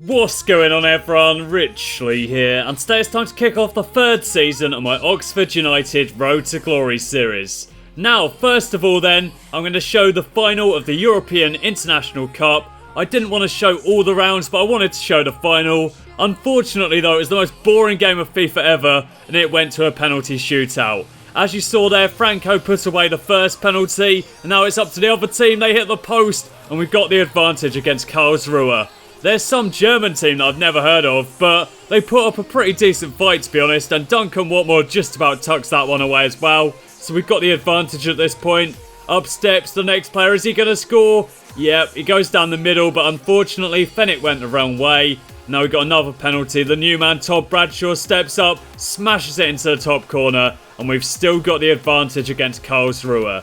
What's going on everyone, Richley here, and today it's time to kick off the third season of my Oxford United Road to Glory series. Now, first of all then, I'm going to show the final of the European International Cup. I didn't want to show all the rounds, but I wanted to show the final. Unfortunately though, it was the most boring game of FIFA ever, and it went to a penalty shootout. As you saw there, Franco put away the first penalty, and now it's up to the other team. They hit the post, and we've got the advantage against Karlsruhe. There's some German team that I've never heard of, but they put up a pretty decent fight to be honest, and Duncan Watmore just about tucks that one away as well. So we've got the advantage at this point. Up steps the next player, is he going to score? Yep, he goes down the middle, but unfortunately Fenwick went the wrong way. Now we've got another penalty. The new man, Todd Bradshaw, steps up, smashes it into the top corner, and we've still got the advantage against Karlsruhe.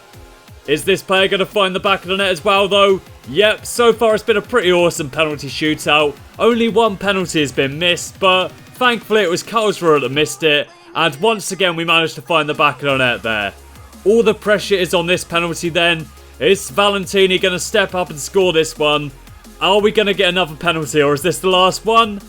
Is this player going to find the back of the net as well though? Yep, so far it's been a pretty awesome penalty shootout. Only one penalty has been missed, but thankfully it was Karlsruhe that missed it. And once again we managed to find the back of the net there. All the pressure is on this penalty then. Is Valentini going to step up and score this one? Are we going to get another penalty, or is this the last one?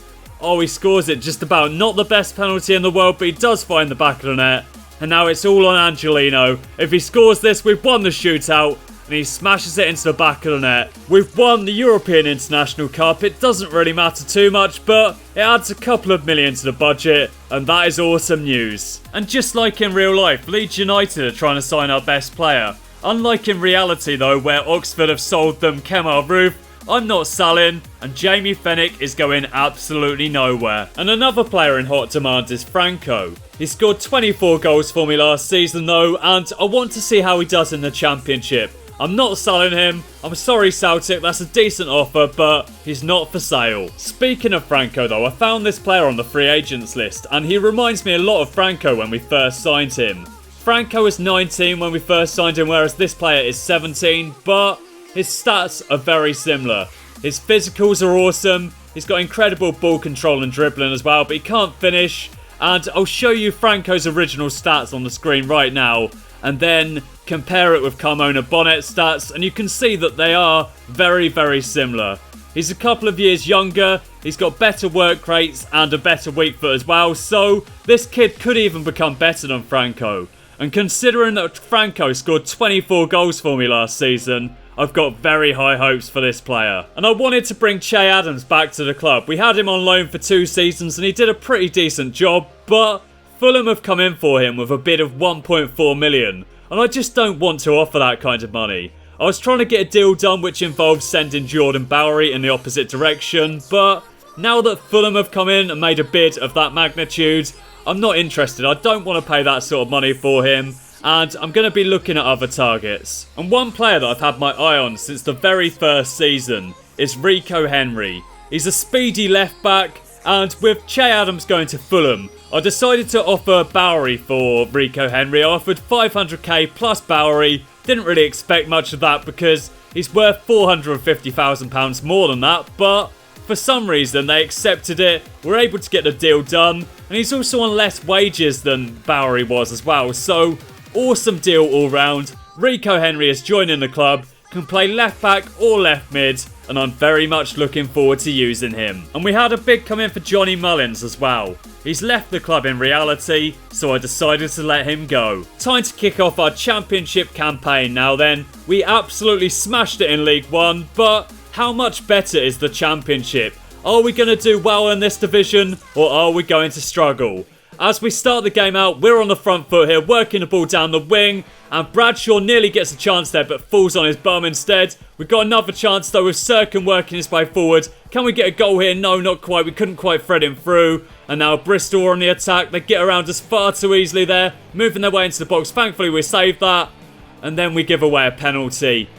Oh, he scores it just about. Not the best penalty in the world, but he does find the back of the net. And now it's all on Angelino. If he scores this, we've won the shootout. And he smashes it into the back of the net. We've won the European International Cup. It doesn't really matter too much, but it adds a couple of million to the budget. And that is awesome news. And just like in real life, Leeds United are trying to sign our best player. Unlike in reality though, where Oxford have sold them Kemar Roof, I'm not selling, and Jamie Fenwick is going absolutely nowhere. And another player in hot demand is Franco. He scored 24 goals for me last season though, and I want to see how he does in the Championship. I'm not selling him. I'm sorry Celtic, that's a decent offer, but he's not for sale. Speaking of Franco though, I found this player on the free agents list, and he reminds me a lot of Franco when we first signed him. Franco was 19 when we first signed him, whereas this player is 17, but his stats are very similar. His physicals are awesome. He's got incredible ball control and dribbling as well, but he can't finish. And I'll show you Franco's original stats on the screen right now, and then compare it with Carmona Bonnet's stats, and you can see that they are very, very similar. He's a couple of years younger, he's got better work rates and a better weak foot as well, so this kid could even become better than Franco. And considering that Franco scored 24 goals for me last season, I've got very high hopes for this player. And I wanted to bring Che Adams back to the club. We had him on loan for 2 seasons and he did a pretty decent job, but Fulham have come in for him with a bid of 1.4 million. And I just don't want to offer that kind of money. I was trying to get a deal done which involves sending Jordan Bowery in the opposite direction, but now that Fulham have come in and made a bid of that magnitude, I'm not interested. I don't want to pay that sort of money for him. And I'm going to be looking at other targets. And one player that I've had my eye on since the very first season is Rico Henry. He's a speedy left back, and with Che Adams going to Fulham, I decided to offer Bowery for Rico Henry. I offered 500k plus Bowery. Didn't really expect much of that because he's worth £450,000 more than that, but for some reason they accepted it. We're able to get the deal done, and he's also on less wages than Bowery was as well, so awesome deal all round. Rico Henry is joining the club, can play left back or left mid, and I'm very much looking forward to using him. And we had a bid come in for Johnny Mullins as well. He's left the club in reality, so I decided to let him go. Time to kick off our Championship campaign now then. We absolutely smashed it in League One, but how much better is the Championship? Are we going to do well in this division, or are we going to struggle? As we start the game out, we're on the front foot here, working the ball down the wing, and Bradshaw nearly gets a chance there, but falls on his bum instead. We've got another chance though with Sirkin working his way forward. Can we get a goal here? No, not quite. We couldn't quite thread him through. And now Bristol are on the attack. They get around us far too easily there, moving their way into the box. Thankfully, we saved that. And then we give away a penalty.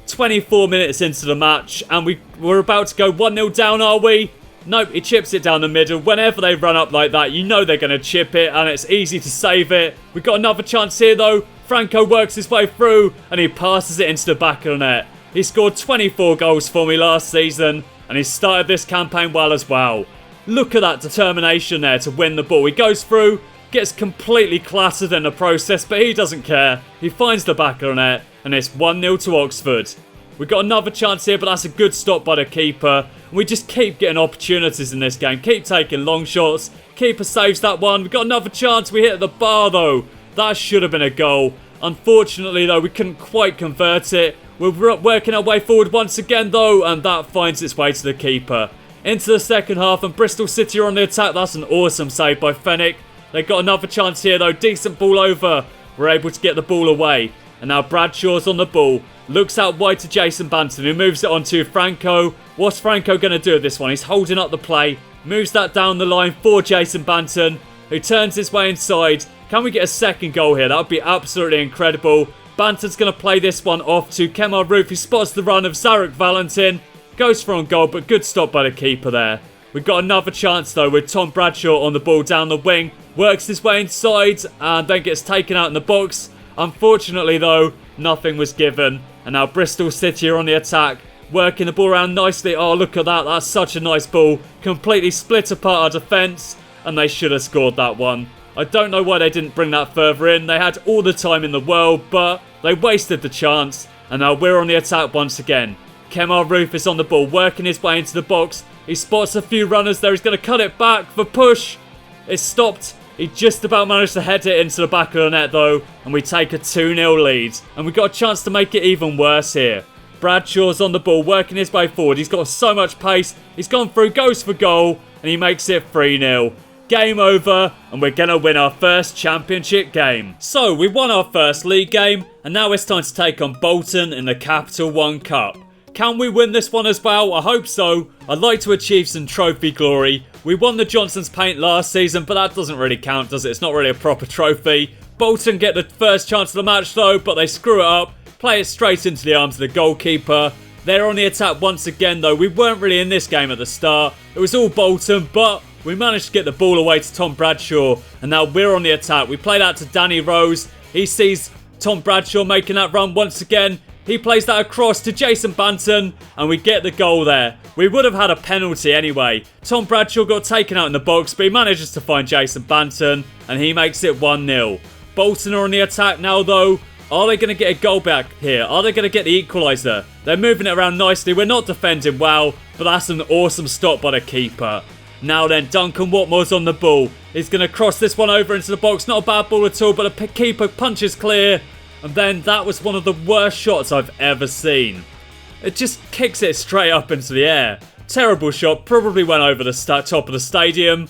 24 minutes into the match, and we're about to go 1-0 down, are we? Nope, he chips it down the middle. Whenever they run up like that, you know they're going to chip it, and it's easy to save it. We've got another chance here, though. Franco works his way through, and he passes it into the back of the net. He scored 24 goals for me last season, and he started this campaign well as well. Look at that determination there to win the ball. He goes through, gets completely clattered in the process, but he doesn't care. He finds the back of the net, and it's 1-0 to Oxford. We've got another chance here, but that's a good stop by the keeper. We just keep getting opportunities in this game. Keep taking long shots. Keeper saves that one. We've got another chance. We hit the bar, though. That should have been a goal. Unfortunately, though, we couldn't quite convert it. We're working our way forward once again, though, and that finds its way to the keeper. Into the second half, and Bristol City are on the attack. That's an awesome save by Fenwick. They got another chance here, though. Decent ball over. We're able to get the ball away. And now Bradshaw's on the ball. Looks out wide to Jason Banton, who moves it on to Franco. What's Franco going to do with this one? He's holding up the play. Moves that down the line for Jason Banton, who turns his way inside. Can we get a second goal here? That would be absolutely incredible. Banton's going to play this one off to Kemar Roof, who spots the run of Zarek Valentin. Goes for on goal, but good stop by the keeper there. We've got another chance, though, with Tom Bradshaw on the ball down the wing. Works his way inside and then gets taken out in the box. Unfortunately, though, nothing was given. And now Bristol City are on the attack. Working the ball around nicely. Oh, look at that. That's such a nice ball. Completely split apart our defence. And they should have scored that one. I don't know why they didn't bring that further in. They had all the time in the world, but they wasted the chance. And now we're on the attack once again. Kemar Roof is on the ball, working his way into the box. He spots a few runners there. He's going to cut it back for push. It's stopped. He just about managed to head it into the back of the net, though. And we take a 2-0 lead. And we got a chance to make it even worse here. Bradshaw's on the ball, working his way forward. He's got so much pace. He's gone through, goes for goal. And he makes it 3-0. Game over, and we're going to win our first championship game. So, we won our first league game, and now it's time to take on Bolton in the Capital One Cup. Can we win this one as well? I hope so. I'd like to achieve some trophy glory. We won the Johnson's Paint last season, but that doesn't really count, does it? It's not really a proper trophy. Bolton get the first chance of the match, though, but they screw it up. Play it straight into the arms of the goalkeeper. They're on the attack once again, though. We weren't really in this game at the start. It was all Bolton, but we managed to get the ball away to Tom Bradshaw, and now we're on the attack. We play that to Danny Rose. He sees Tom Bradshaw making that run once again. He plays that across to Jason Banton, and we get the goal there. We would have had a penalty anyway. Tom Bradshaw got taken out in the box, but he manages to find Jason Banton, and he makes it 1-0. Bolton are on the attack now, though. Are they going to get a goal back here? Are they going to get the equaliser? They're moving it around nicely. We're not defending well, but that's an awesome stop by the keeper. Now then, Duncan Watmore's on the ball. He's going to cross this one over into the box. Not a bad ball at all, but the keeper punches clear. And then that was one of the worst shots I've ever seen. It just kicks it straight up into the air. Terrible shot. Probably went over the top of the stadium.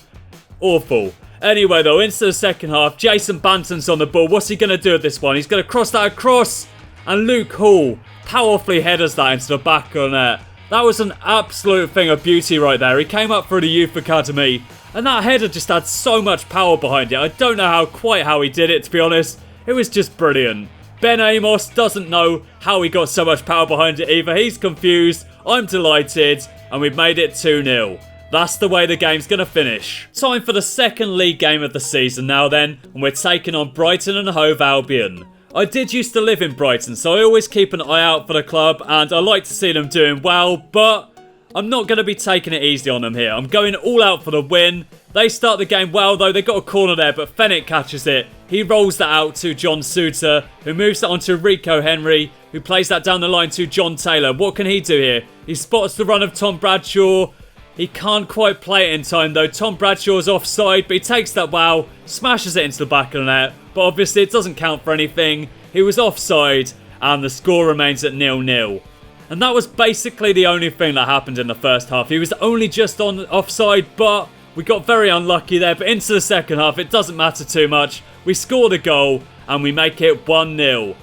Awful. Anyway, though, into the second half. Jason Banton's on the ball. What's he going to do with this one? He's going to cross that across. And Luke Hall powerfully headers that into the back of the net. That was an absolute thing of beauty right there. He came up through the youth academy, and that header just had so much power behind it. I don't know quite how he did it, to be honest. It was just brilliant. Ben Amos doesn't know how he got so much power behind it either. He's confused. I'm delighted, and we've made it 2-0. That's the way the game's going to finish. Time for the second league game of the season now then, and we're taking on Brighton and Hove Albion. I did used to live in Brighton, so I always keep an eye out for the club, and I like to see them doing well, but I'm not going to be taking it easy on them here. I'm going all out for the win. They start the game well, though. They got a corner there, but Fenwick catches it. He rolls that out to John Suter, who moves that on to Rico Henry, who plays that down the line to John Taylor. What can he do here? He spots the run of Tom Bradshaw. He can't quite play it in time, though. Tom Bradshaw's offside, but he takes that wow, smashes it into the back of the net. But obviously it doesn't count for anything. He was offside, and the score remains at 0-0. And that was basically the only thing that happened in the first half. He was only just on offside, but we got very unlucky there. But into the second half, it doesn't matter too much. We score the goal, and we make it 1-0.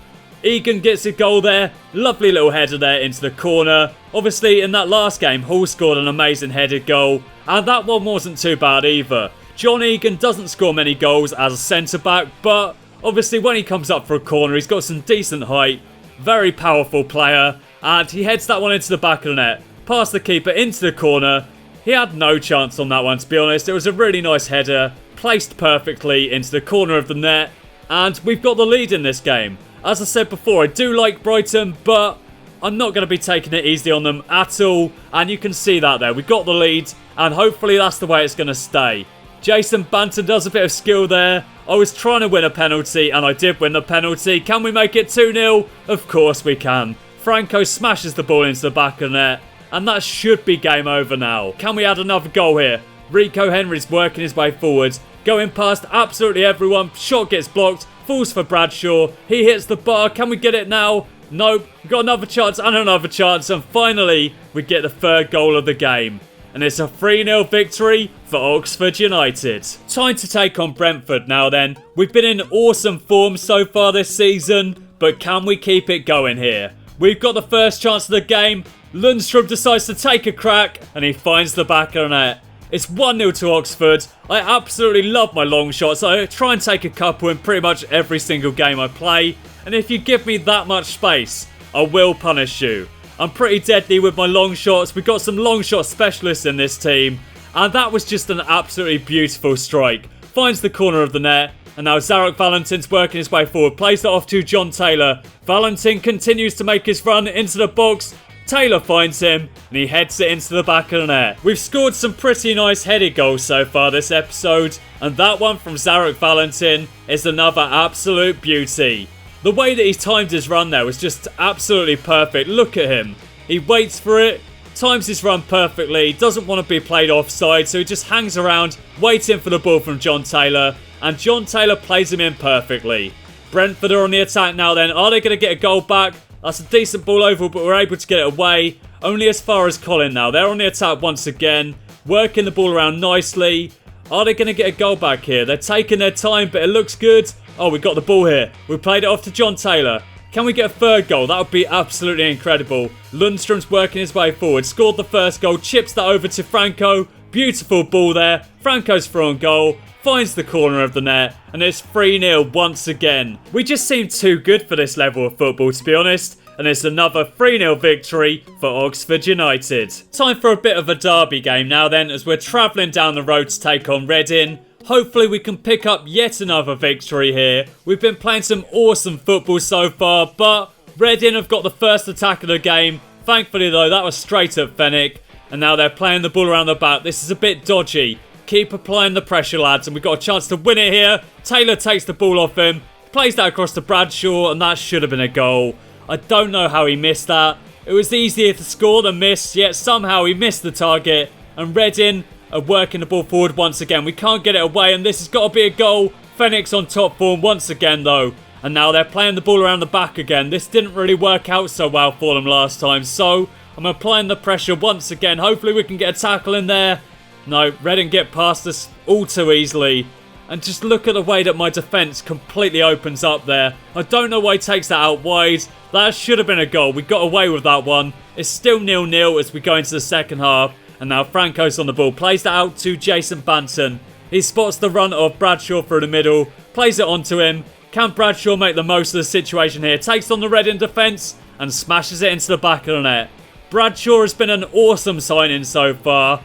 Egan gets a goal there. Lovely little header there into the corner. Obviously, in that last game, Hall scored an amazing headed goal. And that one wasn't too bad either. John Egan doesn't score many goals as a centre-back, but obviously when he comes up for a corner, he's got some decent height. Very powerful player. And he heads that one into the back of the net. Past the keeper into the corner. He had no chance on that one, to be honest. It was a really nice header. Placed perfectly into the corner of the net. And we've got the lead in this game. As I said before, I do like Brighton, but I'm not going to be taking it easy on them at all. And you can see that there. We got the lead, and hopefully that's the way it's going to stay. Jason Banton does a bit of skill there. I was trying to win a penalty, and I did win the penalty. Can we make it 2-0? Of course we can. Franco smashes the ball into the back of the net. And that should be game over now. Can we add another goal here? Rico Henry's working his way forward. Going past absolutely everyone. Shot gets blocked. Falls for Bradshaw. He hits the bar. Can we get it now? Nope. We've got another chance and another chance. And finally, we get the third goal of the game. And it's a 3-0 victory for Oxford United. Time to take on Brentford now then. We've been in awesome form so far this season. But can we keep it going here? We've got the first chance of the game. Lundstrom decides to take a crack. And he finds the back of the net. It's 1-0 to Oxford. I absolutely love my long shots. I try and take a couple in pretty much every single game I play. And if you give me that much space, I will punish you. I'm pretty deadly with my long shots. We've got some long shot specialists in this team. And that was just an absolutely beautiful strike. Finds the corner of the net. And now Zarek Valentin's working his way forward. Plays it off to John Taylor. Valentin continues to make his run into the box. Taylor finds him, and he heads it into the back of the net. We've scored some pretty nice headed goals so far this episode, and that one from Zarek Valentin is another absolute beauty. The way that he timed his run there was just absolutely perfect. Look at him. He waits for it, times his run perfectly, doesn't want to be played offside, so he just hangs around, waiting for the ball from John Taylor, and John Taylor plays him in perfectly. Brentford are on the attack now then. Are they going to get a goal back? That's a decent ball over, but we're able to get it away. Only as far as Colin now. They're on the attack once again. Working the ball around nicely. Are they going to get a goal back here? They're taking their time, but it looks good. Oh, we got the ball here. We played it off to John Taylor. Can we get a third goal? That would be absolutely incredible. Lundstrom's working his way forward. Scored the first goal. Chips that over to Franco. Beautiful ball there. Franco's through on goal. Finds the corner of the net, and it's 3-0 once again. We just seem too good for this level of football, to be honest, and it's another 3-0 victory for Oxford United. Time for a bit of a derby game now then, as we're travelling down the road to take on Reading. Hopefully we can pick up yet another victory here. We've been playing some awesome football so far, but Reading have got the first attack of the game. Thankfully though, that was straight at Fenwick, and now they're playing the ball around the back. This is a bit dodgy. Keep applying the pressure, lads, and we've got a chance to win it here. Taylor takes the ball off him, plays that across to Bradshaw, and that should have been a goal. I don't know how he missed that. It was easier to score than miss, yet somehow he missed the target. And Reading are working the ball forward once again. We can't get it away, and this has got to be a goal. Fenwick's on top form once again, though. And now they're playing the ball around the back again. This didn't really work out so well for them last time, so I'm applying the pressure once again. Hopefully we can get a tackle in there. No, Reading get past us all too easily. And just look at the way that my defence completely opens up there. I don't know why he takes that out wide. That should have been a goal. We got away with that one. It's still 0-0 as we go into the second half. And now Franco's on the ball. Plays that out to Jason Banton. He spots the run of Bradshaw through the middle. Plays it onto him. Can Bradshaw make the most of the situation here? Takes on the Reading defence and smashes it into the back of the net. Bradshaw has been an awesome signing so far.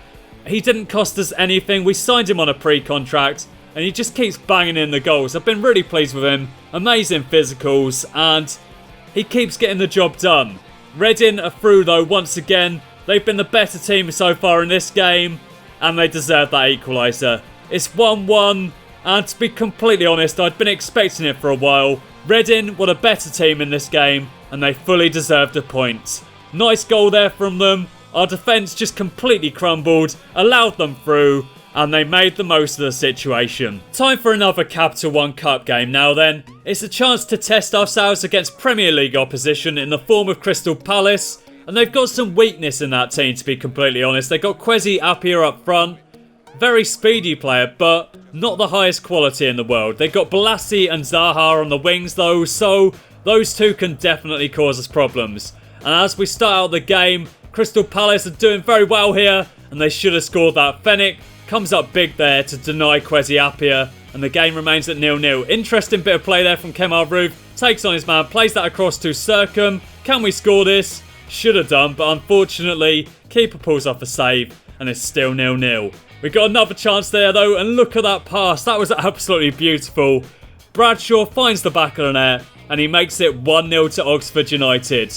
He didn't cost us anything. We signed him on a pre-contract and he just keeps banging in the goals. I've been really pleased with him. Amazing physicals and he keeps getting the job done. Reading are through though once again. They've been the better team so far in this game and they deserve that equaliser. It's 1-1 and to be completely honest, I'd been expecting it for a while. Reading were the better team in this game and they fully deserved a point. Nice goal there from them. Our defence just completely crumbled, allowed them through, and they made the most of the situation. Time for another Capital One Cup game now then. It's a chance to test ourselves against Premier League opposition in the form of Crystal Palace, and they've got some weakness in that team to be completely honest. They've got Kwesi Appiah up front, very speedy player, but not the highest quality in the world. They've got Balassi and Zaha on the wings though, so those two can definitely cause us problems. And as we start out the game, Crystal Palace are doing very well here, and they should have scored that. Fenwick comes up big there to deny Kwesi Appiah, and the game remains at 0-0. Interesting bit of play there from Kemar Roof. Takes on his man, plays that across to Sercombe. Can we score this? Should have done, but unfortunately, keeper pulls off a save, and it's still 0-0. We got another chance there though, and look at that pass. That was absolutely beautiful. Bradshaw finds the back of the net, and he makes it 1-0 to Oxford United.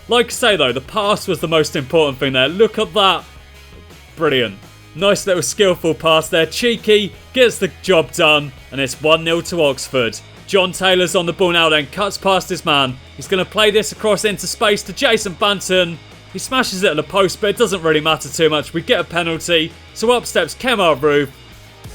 Like I say though, the pass was the most important thing there. Look at that. Brilliant. Nice little skillful pass there. Cheeky, gets the job done, and it's 1-0 to Oxford. John Taylor's on the ball now then, cuts past his man. He's going to play this across into space to Jason Banton. He smashes it at the post, but it doesn't really matter too much. We get a penalty, so up steps Kemar Roof,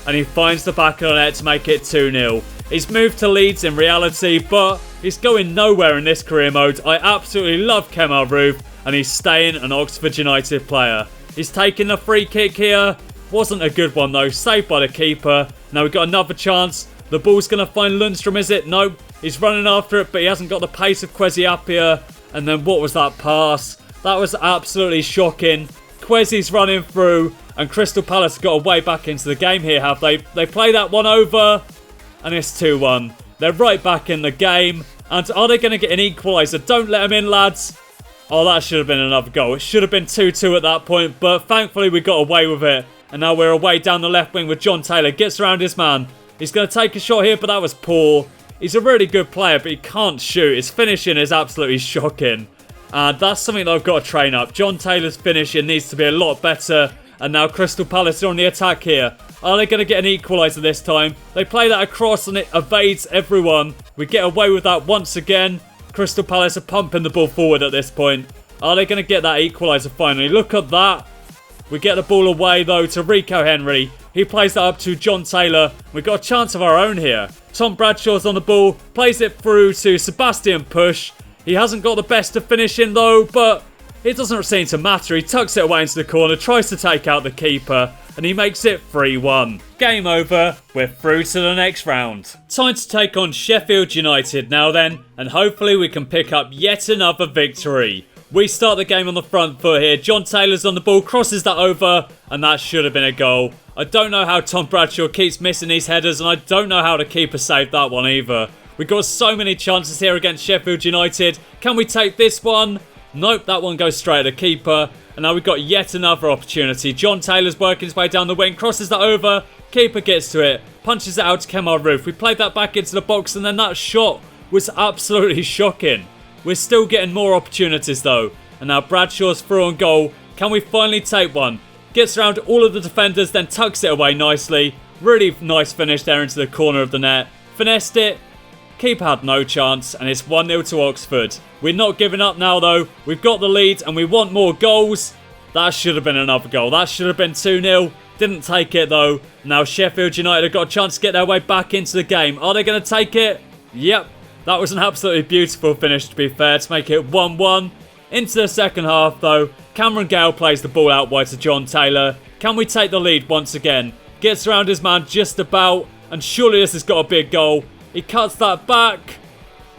and he finds the back of the net to make it 2-0. He's moved to Leeds in reality, but he's going nowhere in this career mode. I absolutely love Kemar Roof, and he's staying an Oxford United player. He's taking a free kick here. Wasn't a good one though, saved by the keeper. Now we've got another chance. The ball's going to find Lundstrom, is it? Nope. He's running after it, but he hasn't got the pace of Kwesi Appiah. And then what was that pass? That was absolutely shocking. Kwesi's running through, and Crystal Palace got a way back into the game here, have they? They play that one over, and it's 2-1. They're right back in the game. And are they going to get an equaliser? Don't let them in, lads. Oh, that should have been another goal. It should have been 2-2 at that point, but thankfully we got away with it. And now we're away down the left wing with John Taylor. Gets around his man. He's going to take a shot here, but that was poor. He's a really good player, but he can't shoot. His finishing is absolutely shocking. And that's something that I've got to train up. John Taylor's finishing needs to be a lot better. And now Crystal Palace are on the attack here. Are they going to get an equaliser this time? They play that across and it evades everyone. We get away with that once again. Crystal Palace are pumping the ball forward at this point. Are they going to get that equaliser finally? Look at that. We get the ball away though to Rico Henry. He plays that up to John Taylor. We've got a chance of our own here. Tom Bradshaw's on the ball. Plays it through to Sebastian Push. He hasn't got the best of finishing though, but it doesn't seem to matter. He tucks it away into the corner, tries to take out the keeper, and he makes it 3-1. Game over. We're through to the next round. Time to take on Sheffield United now then, and hopefully we can pick up yet another victory. We start the game on the front foot here. John Taylor's on the ball, crosses that over, and that should have been a goal. I don't know how Tom Bradshaw keeps missing these headers, and I don't know how the keeper saved that one either. We've got so many chances here against Sheffield United. Can we take this one? Nope, that one goes straight at the keeper. And now we've got yet another opportunity. John Taylor's working his way down the wing, crosses that over. Keeper gets to it, punches it out to Kemar Roof. We played that back into the box, and then that shot was absolutely shocking. We're still getting more opportunities though. And now Bradshaw's through on goal. Can we finally take one? Gets around all of the defenders, then tucks it away nicely. Really nice finish there into the corner of the net. Finessed it. Keeper had no chance, and it's 1-0 to Oxford. We're not giving up now though. We've got the lead and we want more goals. That should have been another goal. That should have been 2-0. Didn't take it though. Now Sheffield United have got a chance to get their way back into the game. Are they going to take it? Yep. That was an absolutely beautiful finish, to be fair, to make it 1-1. Into the second half, though, Cameron Gale plays the ball out wide to John Taylor. Can we take the lead once again? Gets around his man just about, and surely this has got to be a goal. He cuts that back,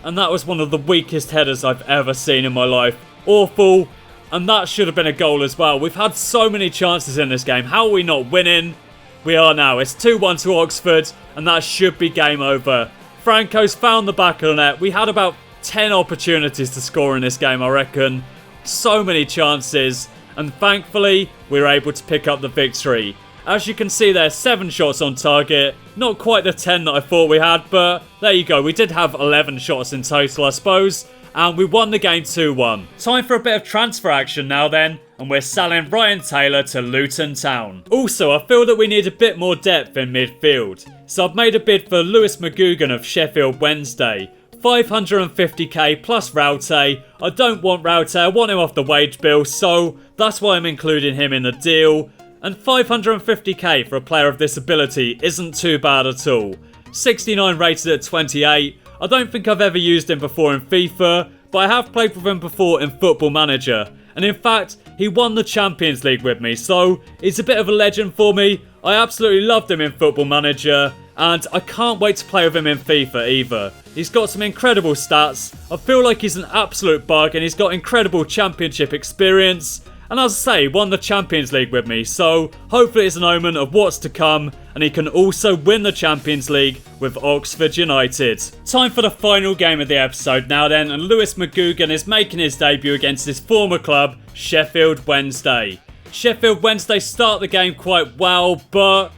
and that was one of the weakest headers I've ever seen in my life. Awful, and that should have been a goal as well. We've had so many chances in this game. How are we not winning? We are now. It's 2-1 to Oxford, and that should be game over. Franco's found the back of the net. We had about 10 opportunities to score in this game, I reckon. So many chances. And thankfully, we were able to pick up the victory. As you can see there, 7 shots on target. Not quite the 10 that I thought we had, but there you go. We did have 11 shots in total, I suppose. And we won the game 2-1. Time for a bit of transfer action now then. And we're selling Ryan Taylor to Luton Town. Also, I feel that we need a bit more depth in midfield. So I've made a bid for Lewis McGugan of Sheffield Wednesday. 550k plus Raute. I don't want Raute, I want him off the wage bill, so that's why I'm including him in the deal. And 550k for a player of this ability isn't too bad at all. 69 rated at 28. I don't think I've ever used him before in FIFA, but I have played with him before in Football Manager. And in fact, he won the Champions League with me, so he's a bit of a legend for me. I absolutely loved him in Football Manager, and I can't wait to play with him in FIFA either. He's got some incredible stats. I feel like he's an absolute bargain. He's got incredible championship experience. And as I say, he won the Champions League with me, so hopefully it's an omen of what's to come, and he can also win the Champions League with Oxford United. Time for the final game of the episode now then, and Lewis McGugan is making his debut against his former club, Sheffield Wednesday. Sheffield Wednesday start the game quite well, but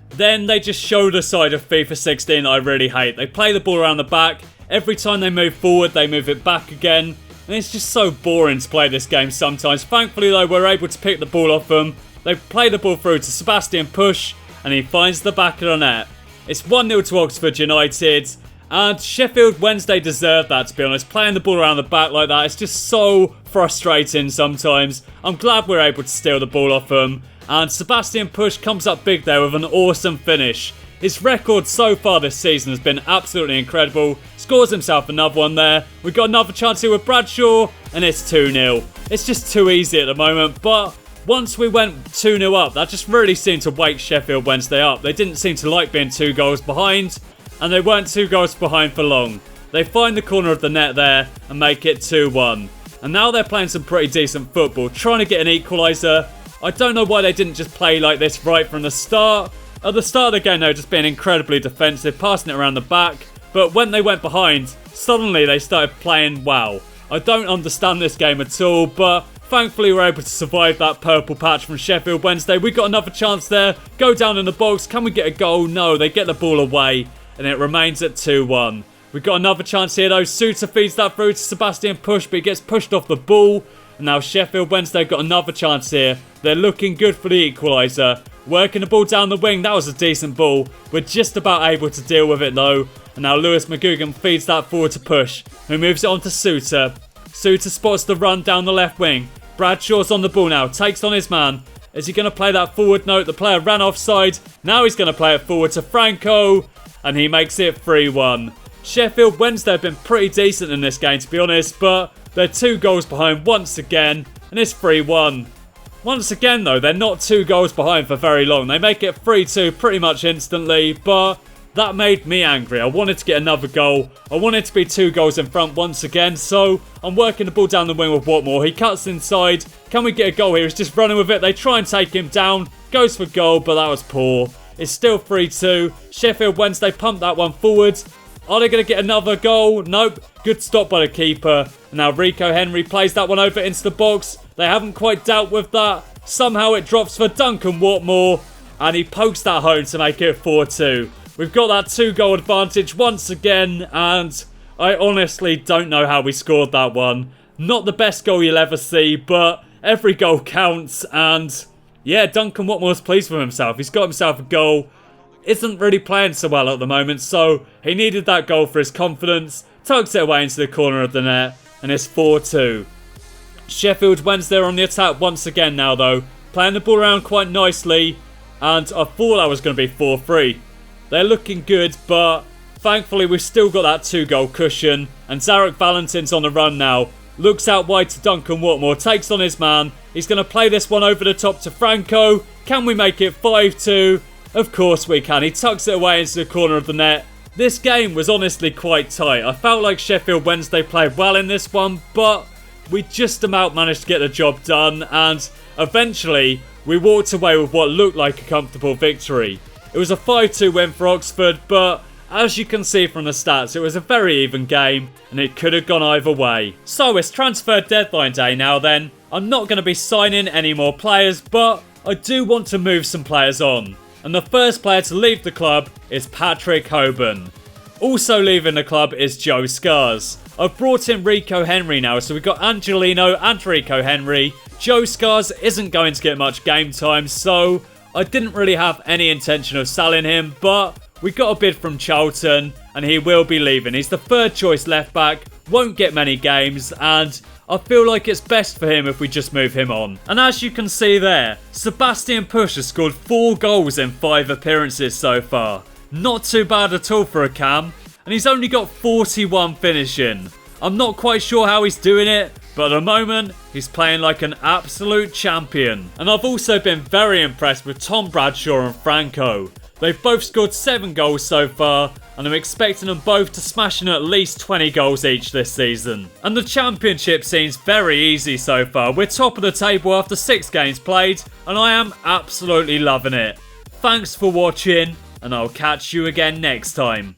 then they just show the side of FIFA 16 that I really hate. They play the ball around the back. Every time they move forward, they move it back again. And it's just so boring to play this game sometimes. Thankfully, though, we're able to pick the ball off them. They play the ball through to Sebastian Push, and he finds the back of the net. It's 1-0 to Oxford United. And Sheffield Wednesday deserved that, to be honest. Playing the ball around the back like that, it's just so frustrating sometimes. I'm glad we're able to steal the ball off them. And Sebastian Push comes up big there with an awesome finish. His record so far this season has been absolutely incredible. Scores himself another one there. We've got another chance here with Bradshaw, and it's 2-0. It's just too easy at the moment, but once we went 2-0 up, that just really seemed to wake Sheffield Wednesday up. They didn't seem to like being 2 goals behind, and they weren't 2 goals behind for long. They find the corner of the net there and make it 2-1. And now they're playing some pretty decent football, trying to get an equaliser. I don't know why they didn't just play like this right from the start. At the start of the game, they were just being incredibly defensive, passing it around the back. But when they went behind, suddenly they started playing well. I don't understand this game at all, but thankfully we're able to survive that purple patch from Sheffield Wednesday. We got another chance there. Go down in the box. Can we get a goal? No, they get the ball away, and it remains at 2-1. We've got another chance here though. Suter feeds that through to Sebastian Push, but he gets pushed off the ball. And now Sheffield Wednesday got another chance here. They're looking good for the equaliser. Working the ball down the wing. That was a decent ball. We're just about able to deal with it though. And now Lewis McGugan feeds that forward to Push, who moves it on to Suter. Suter spots the run down the left wing. Bradshaw's on the ball now. Takes on his man. Is he going to play that forward? No, the player ran offside. Now he's going to play it forward to Franco. And he makes it 3-1. Sheffield Wednesday have been pretty decent in this game, to be honest, but they're 2 goals behind once again, and it's 3-1. Once again, though, they're not 2 goals behind for very long. They make it 3-2 pretty much instantly, but that made me angry. I wanted to get another goal. I wanted to be 2 goals in front once again, so I'm working the ball down the wing with Watmore. He cuts inside. Can we get a goal here? He's just running with it. They try and take him down. Goes for goal, but that was poor. It's still 3-2. Sheffield Wednesday pumped that one forward. Are they going to get another goal? Nope. Good stop by the keeper. And now Rico Henry plays that one over into the box. They haven't quite dealt with that. Somehow it drops for Duncan Watmore. And he pokes that home to make it 4-2. We've got that 2-goal advantage once again. And I honestly don't know how we scored that one. Not the best goal you'll ever see, but every goal counts. And yeah, Duncan Watmore's pleased with himself. He's got himself a goal. Isn't really playing so well at the moment, so he needed that goal for his confidence. Tugs it away into the corner of the net, and it's 4-2. Sheffield Wednesday are on the attack once again now, though. Playing the ball around quite nicely, and I thought that was going to be 4-3. They're looking good, but thankfully we've still got that 2-goal cushion, and Zarek Valentin's on the run now. Looks out wide to Duncan Watmore, takes on his man. He's going to play this one over the top to Franco. Can we make it 5-2? Of course we can. He tucks it away into the corner of the net. This game was honestly quite tight. I felt like Sheffield Wednesday played well in this one, but we just about managed to get the job done, and eventually we walked away with what looked like a comfortable victory. It was a 5-2 win for Oxford, but as you can see from the stats, it was a very even game, and it could have gone either way. So it's transfer deadline day now then. I'm not going to be signing any more players, but I do want to move some players on. And the first player to leave the club is Patrick Hoban. Also leaving the club is Joe Scars. I've brought in Rico Henry now, so we've got Angelino and Rico Henry. Joe Scars isn't going to get much game time, so I didn't really have any intention of selling him, but we got a bid from Charlton, and he will be leaving. He's the 3rd choice left back, won't get many games, and I feel like it's best for him if we just move him on. And as you can see there, Sebastian Push has scored 4 goals in 5 appearances so far. Not too bad at all for a cam. And he's only got 41 finishing. I'm not quite sure how he's doing it, but at the moment, he's playing like an absolute champion. And I've also been very impressed with Tom Bradshaw and Franco. They've both scored 7 goals so far, and I'm expecting them both to smash in at least 20 goals each this season. And the championship seems very easy so far. We're top of the table after 6 games played, and I am absolutely loving it. Thanks for watching, and I'll catch you again next time.